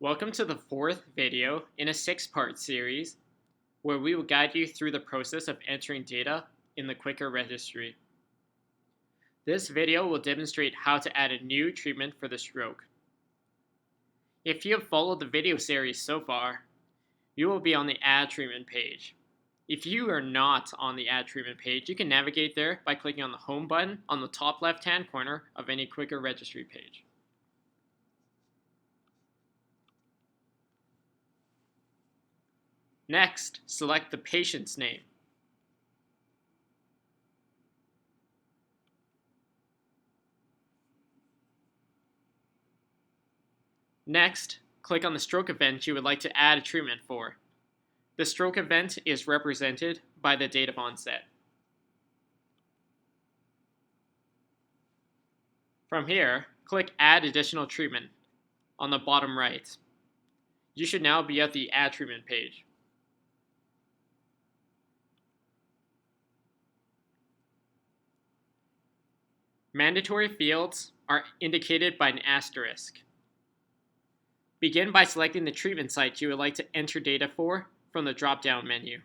Welcome to the fourth video in a six-part series where we will guide you through the process of entering data in the QuiCR Registry. This video will demonstrate how to add a new treatment for the stroke. If you have followed the video series so far, you will be on the Add Treatment page. If you are not on the Add Treatment page, you can navigate there by clicking on the Home button on the top left-hand corner of any QuiCR Registry page. Next, select the patient's name. Next, click on the stroke event you would like to add a treatment for. The stroke event is represented by the date of onset. From here, click Add Additional Treatment on the bottom right. You should now be at the Add Treatment page. Mandatory fields are indicated by an asterisk. Begin by selecting the treatment site you would like to enter data for from the drop-down menu.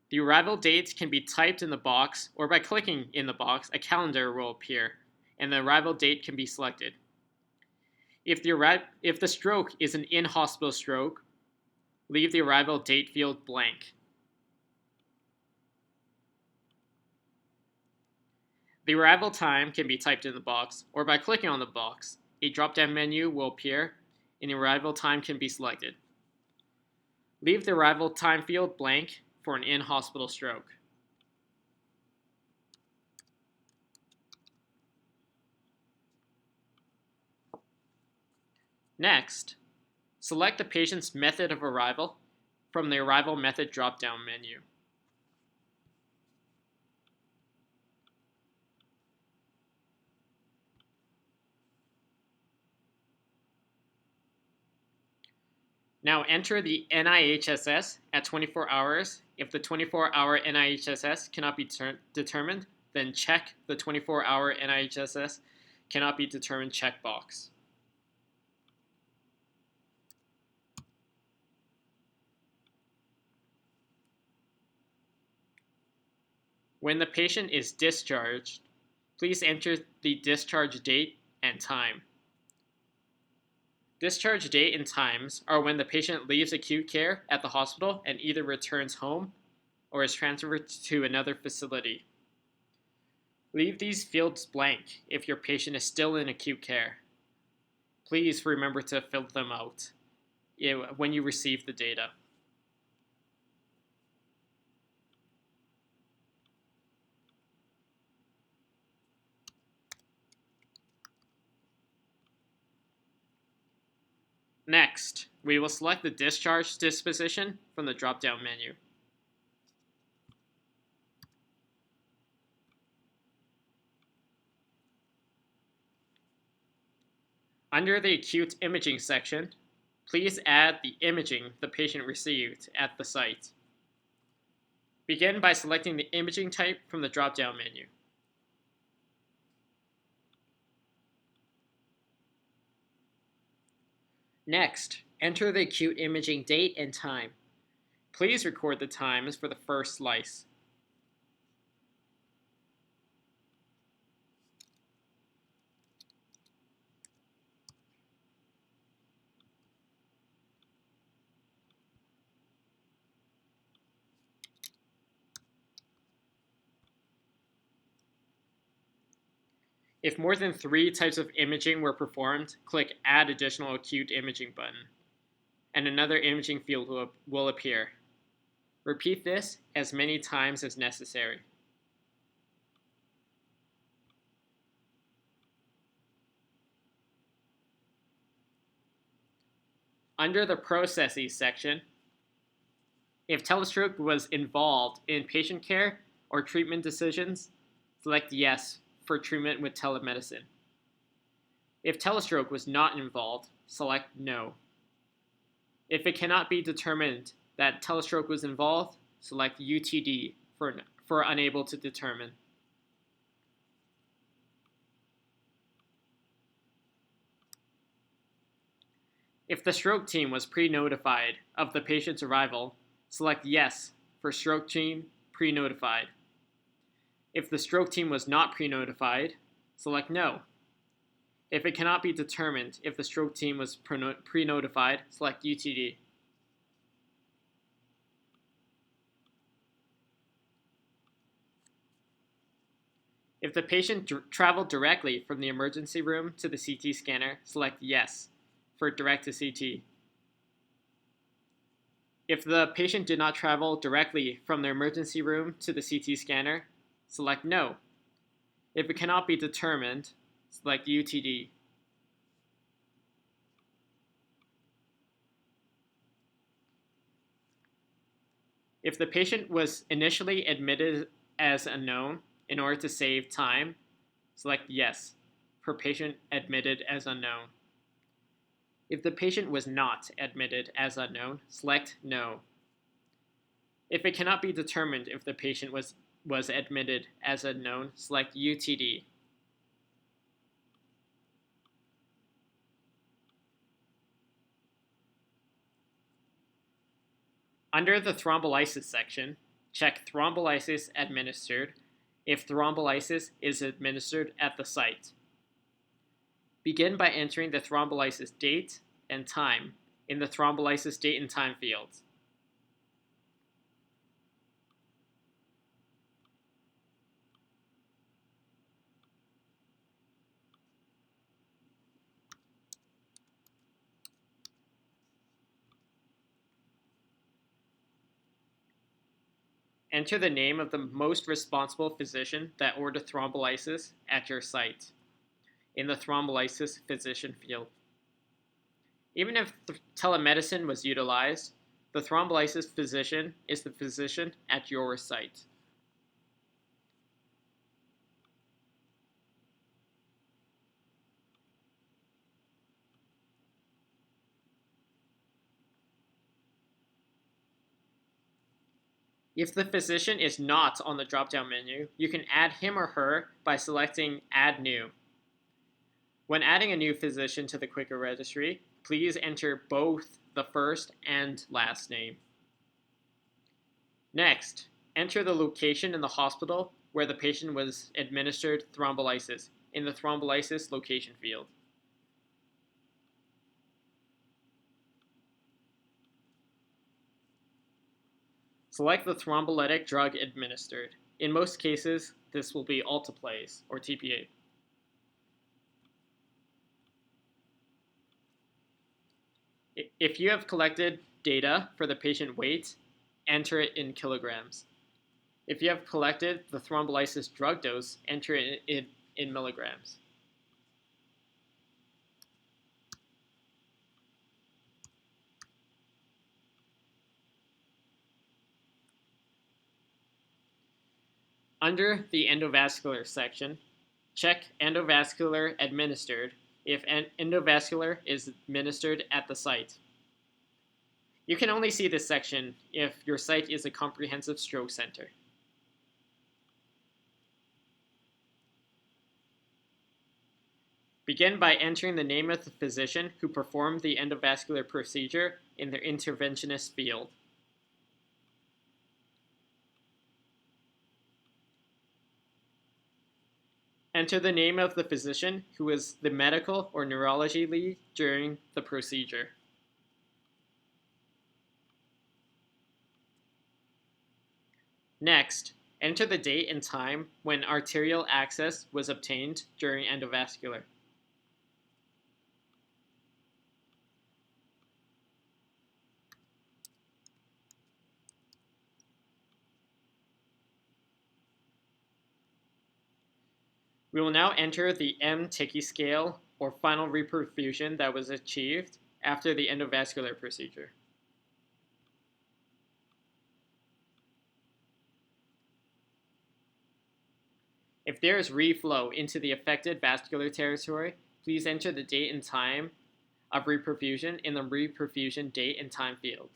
The arrival date can be typed in the box, or by clicking in the box, a calendar will appear, and the arrival date can be selected. If the stroke is an in-hospital stroke, leave the arrival date field blank. The arrival time can be typed in the box, or by clicking on the box, a drop-down menu will appear and the arrival time can be selected. Leave the arrival time field blank for an in-hospital stroke. Next, select the patient's method of arrival from the Arrival Method drop-down menu. Now enter the NIHSS at 24 hours. If the 24-hour NIHSS cannot be determined, then check the 24-hour NIHSS cannot be determined checkbox. When the patient is discharged, please enter the discharge date and time. Discharge date and times are when the patient leaves acute care at the hospital and either returns home or is transferred to another facility. Leave these fields blank if your patient is still in acute care. Please remember to fill them out when you receive the data. Next, we will select the discharge disposition from the drop-down menu. Under the acute imaging section, please add the imaging the patient received at the site. Begin by selecting the imaging type from the drop-down menu. Next, enter the acute imaging date and time. Please record the times for the first slice. If more than 3 types of imaging were performed, click Add Additional Acute Imaging button, and another imaging field will appear. Repeat this as many times as necessary. Under the Processes section, if telestroke was involved in patient care or treatment decisions, select Yes for treatment with telemedicine. If telestroke was not involved, select No. If it cannot be determined that telestroke was involved, select UTD for unable to determine. If the stroke team was pre-notified of the patient's arrival, select Yes for stroke team pre-notified. If the stroke team was not pre-notified, select No. If it cannot be determined if the stroke team was pre-notified, select UTD. If the patient traveled directly from the emergency room to the CT scanner, select Yes for direct to CT. If the patient did not travel directly from the emergency room to the CT scanner, select No. If it cannot be determined, select UTD. If the patient was initially admitted as unknown, in order to save time, select Yes for patient admitted as unknown. If the patient was not admitted as unknown, select No. If it cannot be determined if the patient was admitted as unknown, select UTD. Under the thrombolysis section, check thrombolysis administered if thrombolysis is administered at the site. Begin by entering the thrombolysis date and time in the thrombolysis date and time field. Enter the name of the most responsible physician that ordered thrombolysis at your site in the thrombolysis physician field. Even if telemedicine was utilized, the thrombolysis physician is the physician at your site. If the physician is not on the drop-down menu, you can add him or her by selecting Add New. When adding a new physician to the QuiCR Registry, please enter both the first and last name. Next, enter the location in the hospital where the patient was administered thrombolysis in the thrombolysis location field. Select the thrombolytic drug administered. In most cases, this will be alteplase or TPA. If you have collected data for the patient weight, enter it in kilograms. If you have collected the thrombolysis drug dose, enter it in milligrams. Under the endovascular section, check endovascular administered if endovascular is administered at the site. You can only see this section if your site is a comprehensive stroke center. Begin by entering the name of the physician who performed the endovascular procedure in the interventionist field. Enter the name of the physician who was the medical or neurology lead during the procedure. Next, enter the date and time when arterial access was obtained during endovascular. We will now enter the M-Tiki scale, or final reperfusion that was achieved after the endovascular procedure. If there is reflow into the affected vascular territory, please enter the date and time of reperfusion in the reperfusion date and time field.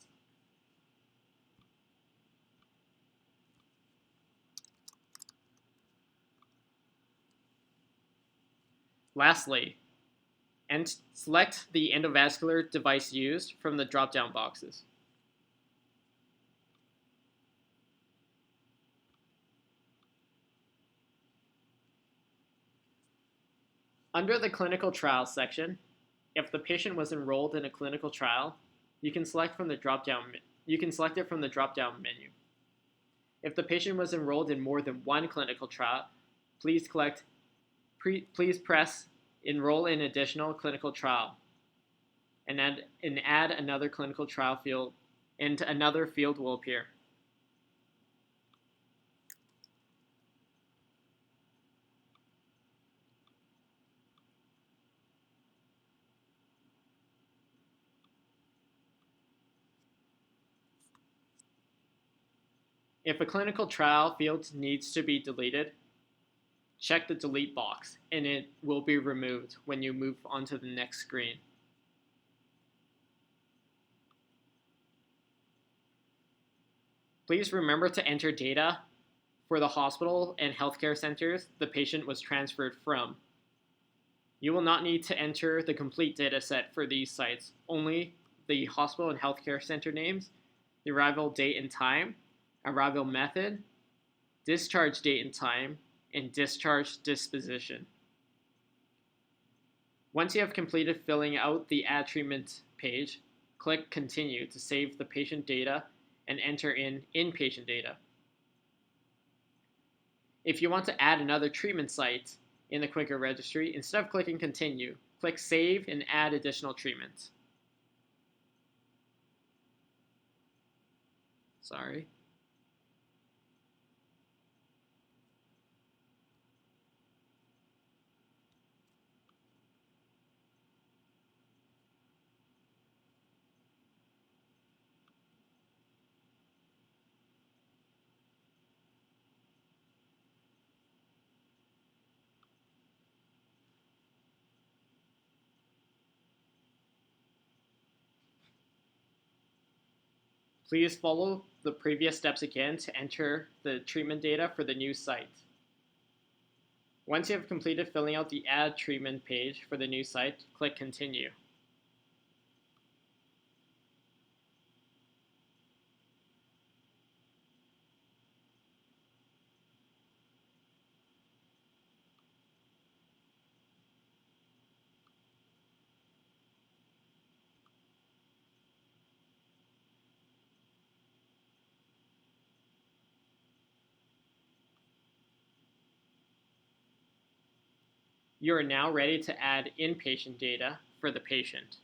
Lastly, and select the endovascular device used from the drop-down boxes. Under the clinical trials section, if the patient was enrolled in a clinical trial, you can select it from the drop-down menu. If the patient was enrolled in more than one clinical trial, please press Enroll in Additional Clinical Trial and add another clinical trial field, and another field will appear. If a clinical trial field needs to be deleted, check the delete box and it will be removed when you move on to the next screen. Please remember to enter data for the hospital and healthcare centers the patient was transferred from. You will not need to enter the complete data set for these sites, only the hospital and healthcare center names, the arrival date and time, arrival method, discharge date and time, and discharge disposition. Once you have completed filling out the Add Treatment page, click Continue to save the patient data and enter in inpatient data. If you want to add another treatment site in the QuiCR Registry, instead of clicking Continue, click Save and add additional treatments. Sorry. Please follow the previous steps again to enter the treatment data for the new site. Once you have completed filling out the Add Treatment page for the new site, click Continue. You are now ready to add inpatient data for the patient.